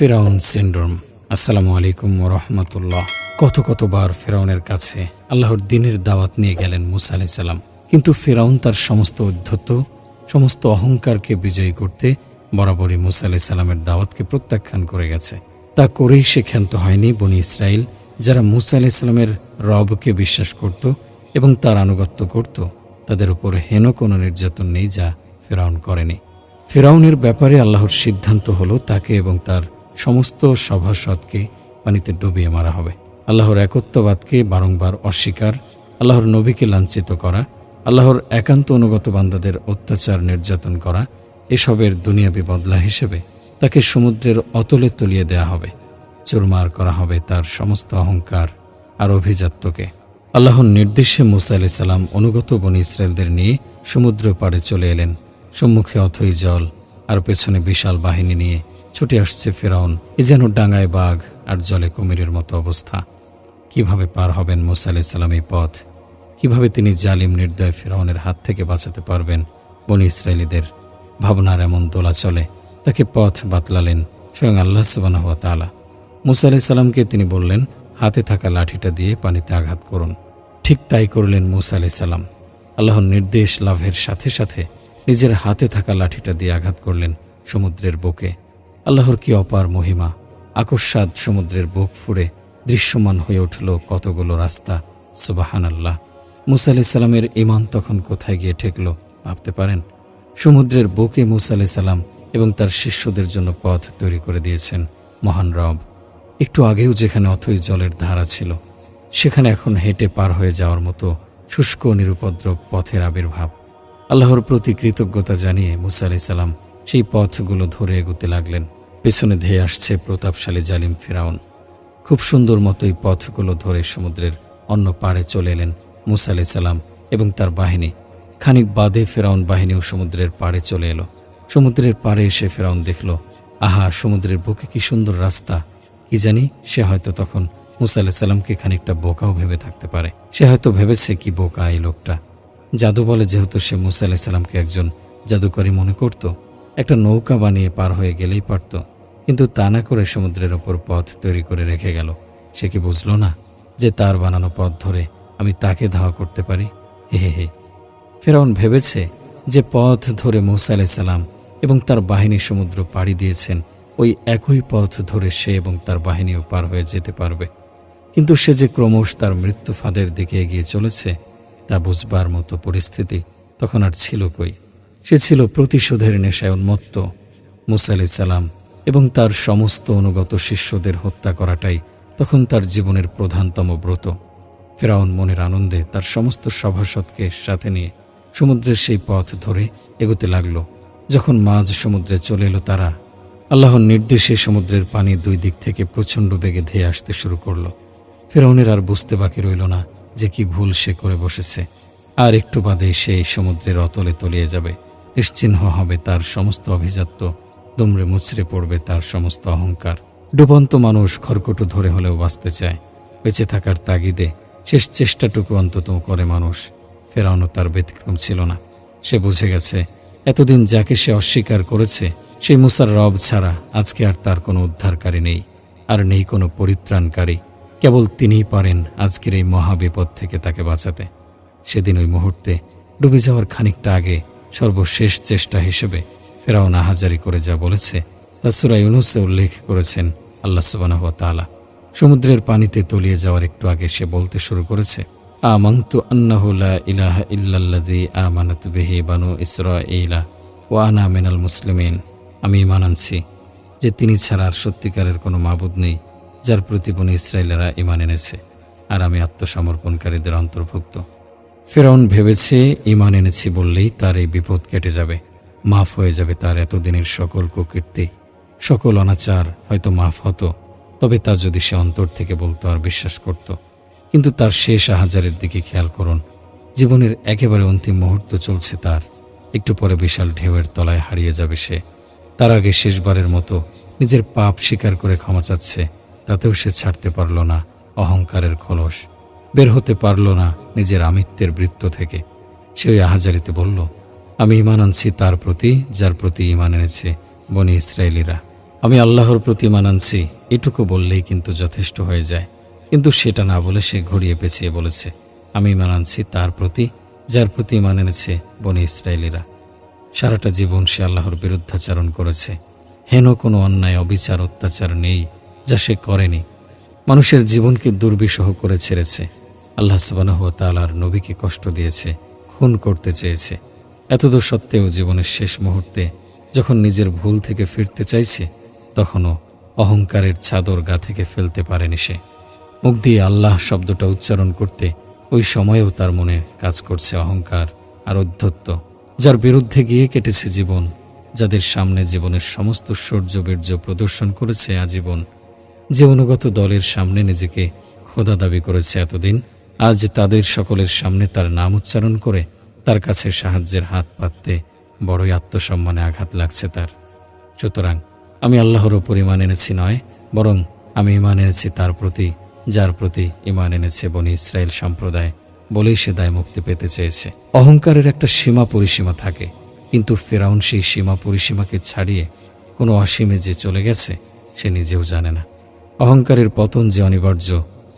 ফিরাউন সিন্ড্রোম। আসসালামু আলাইকুম ওয়া রাহমাতুল্লাহ। কতবার ফিরাউনের কাছে আল্লাহর দ্বীনের দাওয়াত নিয়ে গেলেন মূসা আলাইহিস সালাম, কিন্তু ফিরাউন তার সমস্ত ঔদ্ধত্য, সমস্ত অহংকারকে বিজয়ী করতে বরাবরই মূসা আলাইহিস সালামের দাওয়াতকে প্রত্যাখ্যান করে গেছে। তা করেই সে ক্ষান্ত হয়নি বনী ইসরাইল, যারা মূসা আলাইহিস সালামের রবকে বিশ্বাস করত এবং তার আনুগত্য করত, তাদের উপর হেন কোনো নির্যাতন নেই যা ফিরাউন করেনি। ফিরাউনের ব্যাপারে আল্লাহর সিদ্ধান্ত হলো তাকে এবং তার সমস্ত সভাসদকে পানিতে ডুবিয়ে মারা হবে। আল্লাহর একত্ববাদকে বারংবার অস্বীকার, আল্লাহর নবীকে লাঞ্ছিত করা, আল্লাহর একান্ত অনুগত বান্দাদের অত্যাচার নির্যাতন করা, এসবের দুনিয়াবি বদলা হিসেবে তাকে সমুদ্রের অতলে তলিয়ে দেয়া হবে। চুরমার করা হবে তার সমস্ত অহংকার আর অভিজাত্যকে। আল্লাহর নির্দেশে মূসা আলাইহিস সালাম অনুগত বনী ইসরায়েলদের নিয়ে সমুদ্র পাড়ে চলে এলেন। সম্মুখে অথই জল আর পেছনে বিশাল বাহিনী নিয়ে ছুটে আসছে ফিরাউন। এ যেন ডাঙায় বাঘ আর জলে কুমিরের মতো অবস্থা। কিভাবে পার হবেন মূসা আলাইহিস সালাম এই পথ? কিভাবে তিনি জালিম নির্দয় ফিরাউনের হাত থেকে বাঁচাতে পারবেন বনী ইসরায়েলীদের? ভাবনার এমন দোলাচলে তাকে পথ বাতলালেন স্বয়ং আল্লাহ সুবহানাহু ওয়া তাআলা। মূসা আলাইহিস সালামকে তিনি বললেন, হাতে থাকা লাঠিটা দিয়ে পানিতে আঘাত করুন। ঠিক তাই করলেন মূসা আলাইহিস সালাম। আল্লাহর নির্দেশ লাভের সাথে সাথে নিজের হাতে থাকা লাঠিটা দিয়ে আঘাত করলেন সমুদ্রের বুকে। আল্লাহর কি অপার মহিমা! আকস্মাৎ সমুদ্রের বুক ফুঁড়ে দৃশ্যমান হয়ে উঠল কতগুলো রাস্তা। সুবহানাল্লাহ! মূসা আলাইহিস সালামের ঈমান তখন কোথায় গিয়ে ঠেকল ভাবতে পারেন? সমুদ্রের বুকে মূসা আলাইহিস সালাম এবং তার শিষ্যদের জন্য পথ তৈরি করে দিয়েছেন মহান রব। একটু আগেও যেখানে অথই জলের ধারা ছিল, সেখানে এখন হেঁটে পার হয়ে যাওয়ার মতো শুষ্ক নিরুপদ্রব পথের আবির্ভাব। আল্লাহর প্রতি কৃতজ্ঞতা জানিয়ে মূসা আলাইহিস সালাম সেই পথগুলো ধরে এগোতে লাগলেন। পেছনে ধেয়ে আসছে প্রতাপশালী জালিম ফিরাউন। খুব সুন্দর মতোই পথগুলো ধরে সমুদ্রের অন্য পাড়ে চলে এলেন মূসা আলাইহিস সালাম এবং তার বাহিনী। খানিক বাদে ফিরাউন বাহিনীও সমুদ্রের পাড়ে চলে এলো। সমুদ্রের পাড়ে এসে ফিরাউন দেখল, আহা, সমুদ্রের বুকে কি সুন্দর রাস্তা! কি জানি, সে হয়তো তখন মূসা আলাইহিস সালামকে খানিকটা বোকাও ভেবে থাকতে পারে। সে হয়তো ভেবেছে, কি বোকা এই লোকটা! জাদু বলে যেহেতু সে মূসা আলাইহিস সালামকে একজন জাদুকরী মনে করত, একটা নৌকা বানিয়ে পার হয়ে গেলেই পারত। কিন্তু তা না করে সমুদ্রের ওপর পথ তৈরি করে রেখে গেল। সে কি বুঝল না যে তার বানানো পথ ধরে আমি তাকে ধাওয়া করতে পারি? হে। ফিরাউন ভেবেছে যে পথ ধরে মূসা আলাইহিস সালাম এবং তার বাহিনী সমুদ্র পাড়ি দিয়েছেন, ওই একই পথ ধরে সে এবং তার বাহিনীও পার হয়ে যেতে পারবে। কিন্তু সে যে ক্রমশ তার মৃত্যু ফাঁদের দিকে এগিয়ে চলেছে, তা বুঝবার মতো পরিস্থিতি তখন আর ছিল কই। সে ছিল প্রতিশোধের নেশায় উন্মত্ত। মূসা আলাইহিস সালাম এবং তার সমস্ত অনুগত শিষ্যদের হত্যা করাটাই তখন তার জীবনের প্রধানতম ব্রত। ফিরাউন মনের আনন্দে তার সমস্ত সভাসদকে সাথে নিয়ে সমুদ্রের সেই পথ ধরে এগোতে লাগল। যখন মাঝ সমুদ্রে চলে এলো তারা, আল্লাহর নির্দেশে সমুদ্রের পানি দুই দিক থেকে প্রচণ্ড বেগে ধেয়ে আসতে শুরু করল। ফিরাউনের আর বুঝতে বাকি রইল না যে কি ভুল সে করে বসেছে। আর একটু বাদেই সে এই সমুদ্রের অতলে তলিয়ে যাবে। নিশ্চিহ্ন হবে তার সমস্ত অভিজাত্য, দুমড়ে মুচড়ে পড়বে তার সমস্ত অহংকার। ডুবন্ত মানুষ খড়কুটো ধরে হলেও বাঁচতে চায়। বেঁচে থাকার তাগিদে শেষ চেষ্টাটুকু অন্তত করে মানুষ। ফিরাউনও তার ব্যতিক্রম ছিল না। সে বুঝে গেছে, এতদিন যাকে সে অস্বীকার করেছে, সেই মূসার রব ছাড়া আজকে আর তার কোনো উদ্ধারকারী নেই, আর নেই কোনো পরিত্রাণকারী। কেবল তিনিই পারেন আজকের এই মহাবিপদ থেকে তাকে বাঁচাতে। সেদিন ওই মুহূর্তে ডুবে যাওয়ার খানিকটা আগে সর্বশেষ চেষ্টা হিসেবে ফিরাউন আহাজারি করে যা বলেছে তা সূরা ইউনূসে উল্লেখ করেছেন আল্লাহ সুবহানাহু ওয়া তাআলা। সমুদ্রের পানিতে তলিয়ে যাওয়ার একটু আগে সে বলতে শুরু করেছে, আমানতু আন্নাহু লা ইলাহা ইল্লাল্লাযী আমানাত বিহি বানু ইসরাঈলা ওয়া আনা মিনাল মুসলিমিন। আমি ঈমান আনছি যে তিনি ছাড়া আর সত্যিকারের কোনো মাবুদ নেই, যার প্রতি বনী ইসরায়েলেরা ঈমান এনেছে, আর আমি আত্মসমর্পণকারীদের অন্তর্ভুক্ত। ফিরাউন ভেবেছে ঈমান এনেছি বললেই তার এই বিপদ কেটে যাবে, মাফ হয়ে যাবে তার এতদিনের সকল কুকীর্তি, সকল অনাচার হয়তো মাফ হতো, তবে তা যদি সে অন্তর থেকে বলতো আর বিশ্বাস করত। কিন্তু তার শেষ আহাজারের দিকে খেয়াল করুন। জীবনের একেবারে অন্তিম মুহূর্ত চলছে তার। একটু পরে বিশাল ঢেউয়ের তলায় হারিয়ে যাবে সে। তার আগে শেষবারের মতো নিজের পাপ স্বীকার করে ক্ষমা চাচ্ছে, তাতেও সে ছাড়তে পারল না অহংকারের খোলস, বের হতে পারল না নিজের আমিত্বের বৃত্ত থেকে। সে ওই আহাজারিতে বলল, আমি ঈমান আনছি তার প্রতি যার প্রতি ঈমান এনেছে বনী ইসরায়েলীরা। আমি আল্লাহর প্রতি ঈমান আনছি, এটুকু বললেই কিন্তু যথেষ্ট হয়ে যায়। কিন্তু সেটা না বলে সে ঘুরিয়ে পেঁচিয়ে বলেছে, আমি ঈমান আনছি তার প্রতি যার প্রতি ঈমান এনেছে বনী ইসরায়েলিরা। সারাটা জীবন সে আল্লাহর বিরুদ্ধাচরণ করেছে। হেন কোনো অন্যায়, অবিচার, অত্যাচার নেই যা সে করেনি। মানুষের জীবনকে দুর্বিষহ করে ছেড়েছে। আল্লাহ সুবহানাহু ওয়া তাআলার নবীকে কষ্ট দিয়েছে, খুন করতে চেয়েছে। এতদূর সত্ত্বেও জীবনের শেষ মুহূর্তে যখন নিজের ভুল থেকে ফিরতে চাইছে, তখনও অহংকারের চাদর গা থেকে ফেলতে পারেনি সে। মুখ দিয়ে আল্লাহ শব্দটা উচ্চারণ করতে ওই সময়েও তার মনে কাজ করছে অহংকার আর ঔদ্ধত্য, যার বিরুদ্ধে গিয়ে কেটেছে জীবন, যাদের সামনে জীবনের সমস্ত শৌর্য বীর্য প্রদর্শন করেছে আজীবন, যে অনুগত দলের সামনে নিজেকে খোদা দাবি করেছে এতদিন, আজ তাদের সকলের সামনে তার নাম উচ্চারণ করে তার কাছে সাহায্যের হাত পাততে বড়ই আত্মসম্মানে আঘাত লাগছে তার। সুতরাং আমি আল্লাহর ওপর ঈমান এনেছি নয়, বরং আমি ঈমান এনেছি তার প্রতি যার প্রতি ঈমান এনেছে বনী ইসরায়েল সম্প্রদায়, বলেই সে দায় মুক্তি পেতে চেয়েছে। অহংকারের একটা সীমা পরিসীমা থাকে, কিন্তু ফেরাউন সেই সীমা পরিসীমাকে ছাড়িয়ে কোনো অসীমে যে চলে গেছে সে নিজেও জানে না। অহংকারের পতন যে অনিবার্য,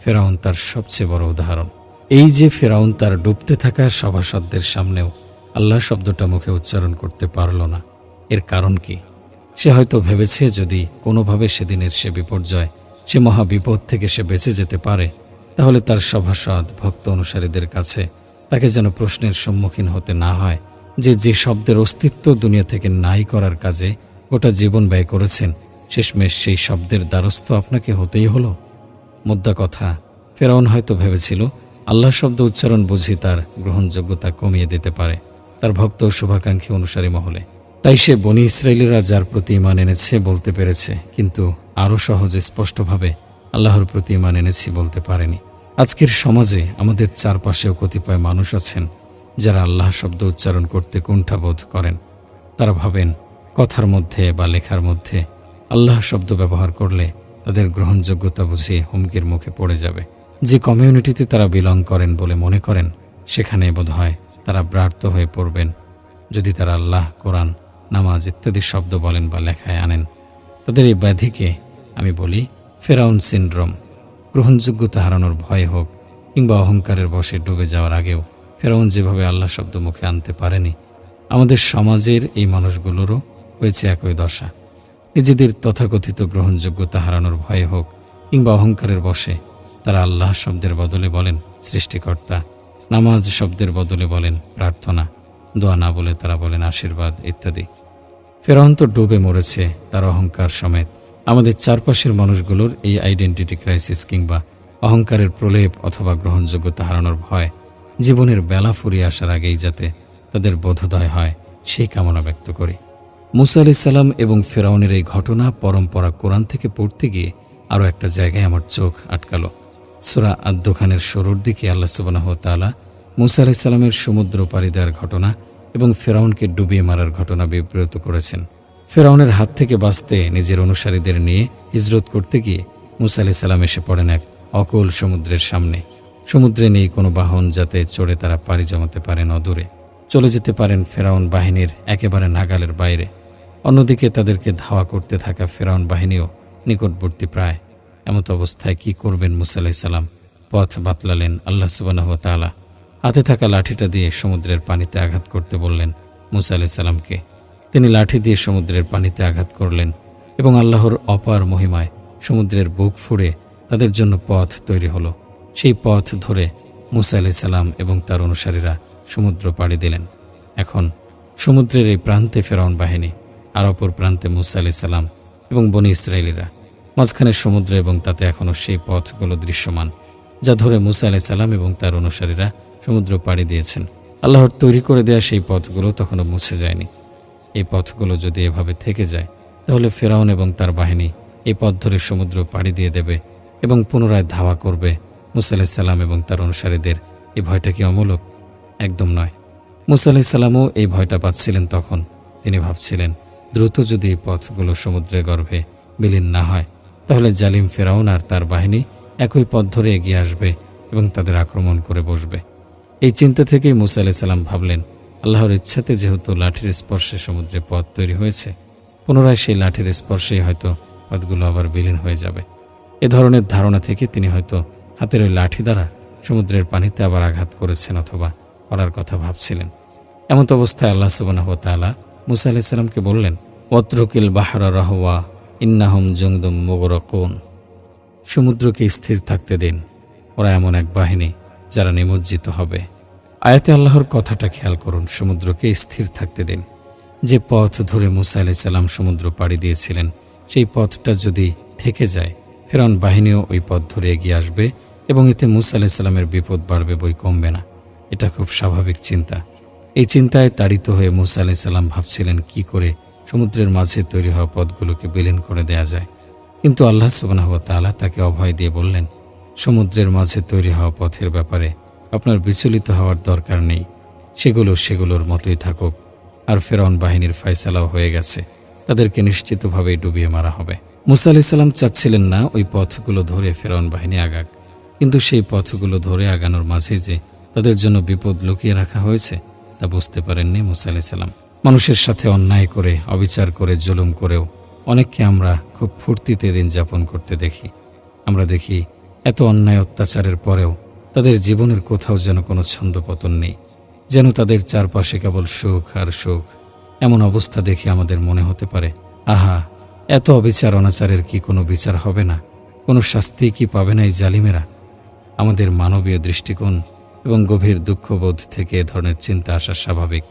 ফেরাউন তার সবচেয়ে বড় উদাহরণ। এই যে ফেরাউন তার ডুবতে থাকা সভাসদদের সামনেও আল্লাহ শব্দটা মুখে উচ্চারণ করতে পারল না, এর কারণ কি? সে হয়তো ভেবেছে যদি কোনোভাবে সেদিনের সে বিপর্যয়, সে মহা বিপদ থেকে সে বেঁচে যেতে পারে, তাহলে তার সভাসদ ভক্ত অনুসারীদের কাছে তাকে যেন প্রশ্নের সম্মুখীন হতে না হয় যে শব্দের অস্তিত্ব দুনিয়া থেকে নাই করার কাজে গোটা জীবন ব্যয় করেছেন, শেষমেশ সেই শব্দের দ্বারস্থ আপনাকে হতেই হলো। মুদ্রা কথা, ফেরাউন হয়তো ভেবেছিল আল্লাহ শব্দ উচ্চারণ বুঝি তার গ্রহণযোগ্যতা কমিয়ে দিতে পারে তার ভক্ত ও শুভাকাঙ্ক্ষী অনুসারী মহলে। তাই সে বনী ইসরায়েলিরা যার প্রতি ঈমান এনেছে বলতে পেরেছে, কিন্তু আরও সহজে স্পষ্টভাবে আল্লাহর প্রতি ঈমান এনেছি বলতে পারেনি। আজকের সমাজে আমাদের চারপাশেও কতিপয় মানুষ আছেন যারা আল্লাহ শব্দ উচ্চারণ করতে কুণ্ঠাবোধ করেন। তারা ভাবেন কথার মধ্যে বা লেখার মধ্যে আল্লাহ শব্দ ব্যবহার করলে তাদের গ্রহণযোগ্যতা বুঝিয়ে হুমকির মুখে পড়ে যাবে। যে কমিউনিটিতে তারা বিলং করেন বলে মনে করেন, সেখানে বোধহয় তারা ব্রার্থ হয়ে পড়বেন যদি তারা আল্লাহ, কোরআন, নামাজ ইত্যাদি শব্দ বলেন বা লেখায় আনেন। তাদের এই ব্যাধিকে আমি বলি ফেরাউন সিনড্রোম। গ্রহণযোগ্যতা হারানোর ভয় হোক কিংবা অহংকারের বশে ডুবে যাওয়ার আগেও ফেরাউন যেভাবে আল্লাহ শব্দ মুখে আনতে পারেনি, আমাদের সমাজের এই মানুষগুলোরও হয়েছে একই দশা। নিজেদের তথাকথিত গ্রহণযোগ্যতা হারানোর ভয়ে হোক কিংবা অহংকারের বশে তারা আল্লাহ শব্দের বদলে বলেন সৃষ্টিকর্তা, নামাজ শব্দের বদলে বলেন প্রার্থনা, দোয়া না বলে তারা বলেন আশীর্বাদ ইত্যাদি। ফেরাউন তো ডুবে মরেছে তার অহংকার সমেত। আমাদের চারপাশের মানুষগুলোর এই আইডেন্টিটি ক্রাইসিস কিংবা অহংকারের প্রলেপ অথবা গ্রহণযোগ্যতা হারানোর ভয় জীবনের বেলা ফুরিয়ে আসার আগেই যাতে তাদের বোধোদয় হয়, সেই কামনা ব্যক্ত করি। মুসা আলাইহিস সালাম এবং ফেরাউনের এই ঘটনা পরম্পরা কোরআন থেকে পড়তে গিয়ে আরও একটা জায়গায় আমার চোখ আটকালো। সূরা আদ-দুখানের শুরুর দিকে আল্লাহ সুবহানাহু ওয়া তাআলা মুসা আলাইহিস সালামের সমুদ্র পাড়ি দেওয়ার ঘটনা এবং ফেরাউনকে ডুবিয়ে মারার ঘটনা বিবৃত করেছেন। ফেরাউনের হাত থেকে বাঁচতে নিজের অনুসারীদের নিয়ে হিজরত করতে গিয়ে মুসা আলাইহিস সালাম এসে পড়েন এক অকুল সমুদ্রের সামনে। সমুদ্রে নেই কোনো বাহন যাতে চড়ে তারা পাড়ি জমাতে পারেন অদূরে, চলে যেতে পারেন ফেরাউন বাহিনীর একেবারে নাগালের বাইরে। অন্যদিকে তাদেরকে ধাওয়া করতে থাকা ফেরাউন বাহিনীও নিকটবর্তী প্রায়। এমত অবস্থায় কি করবেন মুসা আলাইহিস সালাম? পথ বাতলালেন আল্লাহ সুবহানাহু ওয়া তাআলা। হাতে থাকা লাঠিটা দিয়ে সমুদ্রের পানিতে আঘাত করতে বললেন মুসা আলাইহিস সালামকে। তিনি লাঠি দিয়ে সমুদ্রের পানিতে আঘাত করলেন এবং আল্লাহর অপার মহিমায় সমুদ্রের বুক ফুঁড়ে তাদের জন্য পথ তৈরি হলো। সেই পথ ধরে মুসা আলাইহিস সালাম এবং তার অনুসারীরা সমুদ্র পাড়ি দিলেন। এখন সমুদ্রের এই প্রান্তে ফেরাউন বাহিনী, আর অপর প্রান্তে মুসা আলাইহিস সালাম এবং বনী ইসরায়েলিরা। মাঝখানে সমুদ্র এবং তাতে এখনও সেই পথগুলো দৃশ্যমান যা ধরে মুসা আলাইহিস সালাম এবং তার অনুসারীরা সমুদ্র পাড়ি দিয়েছেন। আল্লাহর তৈরি করে দেয়া সেই পথগুলো তখনও মুছে যায়নি। এই পথগুলো যদি এভাবে থেকে যায় তাহলে ফেরাউন এবং তার বাহিনী এই পথ ধরে সমুদ্র পাড়ি দিয়ে দেবে এবং পুনরায় ধাওয়া করবে মুসা আলাইহিস সালাম এবং তার অনুসারীদের। এই ভয়টা কি অমূলক? একদম নয়। মুসা আলাইহিস সালামও এই ভয়টা পাচ্ছিলেন তখন। তিনি ভাবছিলেন দ্রুত যদি এই পথগুলো সমুদ্রের গর্ভে বিলীন না হয় তাহলে জালিম ফেরাউন আর তার বাহিনী একই পথ ধরে এগিয়ে আসবে এবং তাদের আক্রমণ করে বসবে। এই চিন্তা থেকেই মুসা আলাইহিস সালাম ভাবলেন আল্লাহর ইচ্ছাতে যেহেতু লাঠির স্পর্শে সমুদ্রে পথ তৈরি হয়েছে, পুনরায় সেই লাঠির স্পর্শেই হয়তো পথগুলো আবার বিলীন হয়ে যাবে। এ ধরনের ধারণা থেকে তিনি হয়তো হাতের ওই লাঠি দ্বারা সমুদ্রের পানিতে আবার আঘাত করেছেন অথবা করার কথা ভাবছিলেন। এমত অবস্থায় আল্লাহ সুবহানাহু ওয়া তাআলা মূসা আলাইহিস সালামকে বললেন, ওয়াতরুকিল বাহরা রাহওয়া ইন্নাহুম জুনদুম মুগরাকুন। সমুদ্রকে স্থির থাকতে দিন, ওরা এমন এক বাহিনী যারা নিমজ্জিত হবে। আয়াতে আল্লাহর কথাটা খেয়াল করুন, সমুদ্রকে স্থির থাকতে দিন। যে পথ ধরে মূসা আলাইহিস সালাম সমুদ্র পাড়ি দিয়েছিলেন, সেই পথটা যদি থেকে যায়, ফিরআউন বাহিনীও ওই পথ ধরে এগিয়ে আসবে এবং এতে মূসা আলাইহিস সালামের বিপদ বাড়বে, বই কমবে না। এটা খুব স্বাভাবিক চিন্তা। এই চিন্তায় তাড়িত হয়ে মূসা আলাইহিস সালাম ভাবছিলেন কি করে সমুদ্রের মাঝে তৈরি হওয়া পথগুলোকে বিলীন করে দেয়া যায়। কিন্তু আল্লাহ সুবহানাহু ওয়া তাআলা তাকে অভয় দিয়ে বললেন, সমুদ্রের মাঝে তৈরি হওয়া পথের ব্যাপারে আপনার বিচলিত হওয়ার দরকার নেই। সেগুলোর মতোই থাকুক। আর ফিরআউন বাহিনীর ফয়সালাও হয়ে গেছে, তাদেরকে নিশ্চিতভাবেই ডুবিয়ে মারা হবে। মূসা আলাইহিস সালাম চাচ্ছিলেন না ওই পথগুলো ধরে ফিরআউন বাহিনী আগাক, কিন্তু সেই পথগুলো ধরে আগানোর মাঝে যে তাদের জন্য বিপদ লুকিয়ে রাখা হয়েছে তা বুঝতে পারেননি মূসা আলাইহিস সালাম। মানুষের সাথে অন্যায় করে, অবিচার করে, জুলুম করেও অনেককে আমরা খুব ফুর্তিতে দিন যাপন করতে দেখি। আমরা দেখি এত অন্যায় অত্যাচারের পরেও তাদের জীবনের কোথাও যেন কোনো ছন্দপতন নেই, যেন তাদের চারপাশে কেবল সুখ আর সুখ। এমন অবস্থা দেখে আমাদের মনে হতে পারে, আহা, এত অবিচার অনাচারের কি কোনো বিচার হবে না? কোনো শাস্তি কি পাবে না এই জালিমেরা? আমাদের মানবীয় দৃষ্টিকোণ এবং গভীর দুঃখবোধ থেকে এ ধরনের চিন্তা আসা স্বাভাবিক।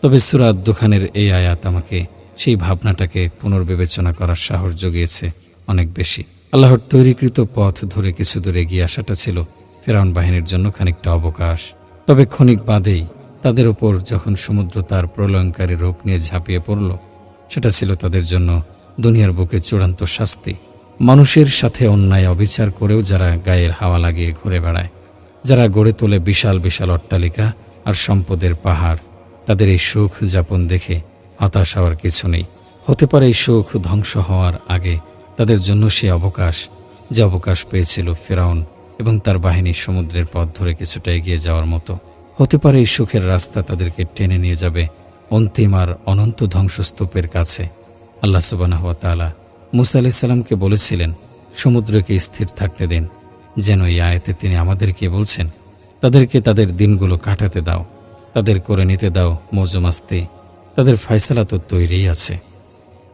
তবে সূরা আদ-দুখানের এই আয়াত আমাকে সেই ভাবনাটাকে পুনর্বিবেচনা করার সাহস জুগিয়েছে অনেক বেশি। আল্লাহর তৈরিকৃত পথ ধরে কিছু দূর এগিয়ে আসাটা ছিল ফিরআউন বাহিনীর জন্য খানিকটা অবকাশ। তবে ক্ষণিক বাদেই তাদের ওপর যখন সমুদ্র তার প্রলয়ঙ্কারী রূপ নিয়ে ঝাঁপিয়ে পড়ল, সেটা ছিল তাদের জন্য দুনিয়ার বুকে চূড়ান্ত শাস্তি। মানুষের সাথে অন্যায় অবিচার করেও যারা গায়ের হাওয়া লাগিয়ে ঘুরে বেড়ায়, যারা গড়ে তোলে বিশাল বিশাল অট্টালিকা আর সম্পদের পাহাড়, তাদের এই সুখ যাপন দেখে হতাশ হওয়ার কিছু নেই। হতে পারে এই সুখ ধ্বংস হওয়ার আগে তাদের জন্য সে অবকাশ, যে অবকাশ পেয়েছিল ফিরআউন এবং তার বাহিনী সমুদ্রের পথ ধরে কিছুটা এগিয়ে যাওয়ার মতো। হতে পারে এই সুখের রাস্তা তাদেরকে টেনে নিয়ে যাবে অন্তিম আর অনন্ত ধ্বংসস্তূপের কাছে। আল্লাহ সুবহানাহু ওয়া তাআলা মূসা আলাইহিস সালামকে বলেছিলেন, সমুদ্রকে স্থির থাকতে দিন। যেন এই আয়াতে তিনি আমাদেরকে বলছেন, তাদেরকে তাদের দিনগুলো কাটাতে দাও, তাদের করে নিতে দাও মৌজমাস্তি, তাদের ফয়সালা তো তৈরিই আছে।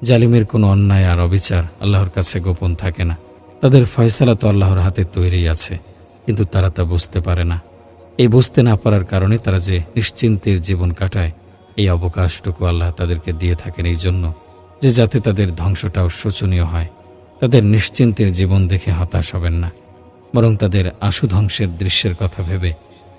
জালিমের কোনো অন্যায় আর অবিচার আল্লাহর কাছে গোপন থাকে না, তাদের ফয়সালা তো আল্লাহর হাতে তৈরিই আছে, কিন্তু তারা তা বুঝতে পারে না। এই বুঝতে না পারার কারণে তারা যে নিশ্চিন্তের জীবন কাটায়, এই অবকাশটুকু আল্লাহ তাদেরকে দিয়ে থাকেন এই জন্য যে যাতে তাদের ধ্বংসটাও শোচনীয় হয়। তাদের নিশ্চিন্তের জীবন দেখে হতাশ হবেন না, বরং তাদের আশু ধ্বংসের দৃশ্যের কথা ভেবে